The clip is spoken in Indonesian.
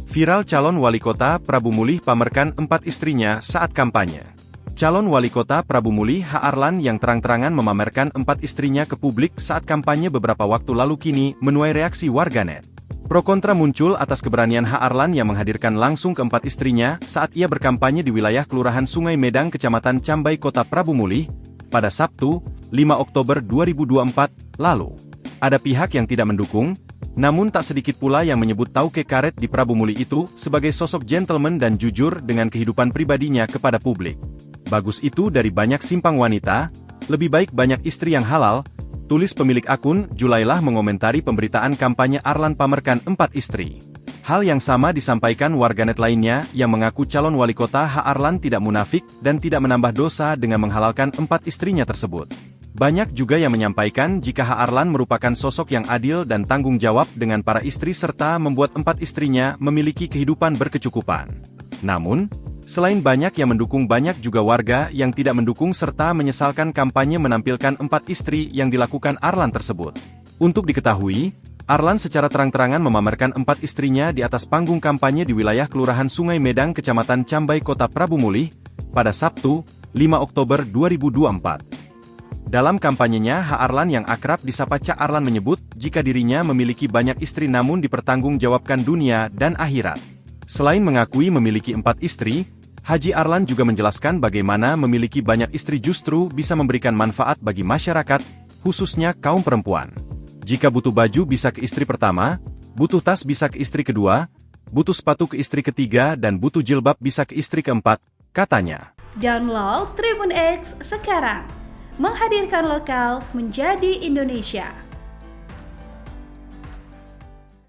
Viral calon wali kota Prabu Mulih pamerkan 4 istrinya saat kampanye. Calon wali kota Prabu Mulih H. Arlan yang terang-terangan memamerkan 4 istrinya ke publik saat kampanye beberapa waktu lalu kini menuai reaksi warganet. Pro kontra muncul atas keberanian H. Arlan yang menghadirkan langsung ke-4 istrinya saat ia berkampanye di wilayah Kelurahan Sungai Medang, Kecamatan Cambai, Kota Prabu Mulih, pada Sabtu, 5 Oktober 2024, lalu. Ada pihak yang tidak mendukung, namun tak sedikit pula yang menyebut Tauke Karet di Prabu Mulih itu sebagai sosok gentleman dan jujur dengan kehidupan pribadinya kepada publik. Bagus itu dari banyak simpang wanita, lebih baik banyak istri yang halal, tulis pemilik akun Julailah mengomentari pemberitaan kampanye Arlan pamerkan 4 istri. Hal yang sama disampaikan warganet lainnya yang mengaku calon wali kota H. Arlan tidak munafik dan tidak menambah dosa dengan menghalalkan 4 istrinya tersebut. Banyak juga yang menyampaikan jika H. Arlan merupakan sosok yang adil dan tanggung jawab dengan para istri serta membuat 4 istrinya memiliki kehidupan berkecukupan. Namun, selain banyak yang mendukung, banyak juga warga yang tidak mendukung serta menyesalkan kampanye menampilkan 4 istri yang dilakukan Arlan tersebut. Untuk diketahui, Arlan secara terang-terangan memamerkan 4 istrinya di atas panggung kampanye di wilayah Kelurahan Sungai Medang, Kecamatan Cambai, Kota Prabu Mulih, pada Sabtu, 5 Oktober 2024. Dalam kampanyenya, H. Arlan yang akrab disapa Cak Arlan menyebut jika dirinya memiliki banyak istri namun dipertanggungjawabkan dunia dan akhirat. Selain mengakui memiliki 4 istri, Haji Arlan juga menjelaskan bagaimana memiliki banyak istri justru bisa memberikan manfaat bagi masyarakat, khususnya kaum perempuan. Jika butuh baju bisa ke istri pertama, butuh tas bisa ke istri kedua, butuh sepatu ke istri ketiga dan butuh jilbab bisa ke istri keempat, katanya. Download Tribun X sekarang, menghadirkan lokal menjadi Indonesia.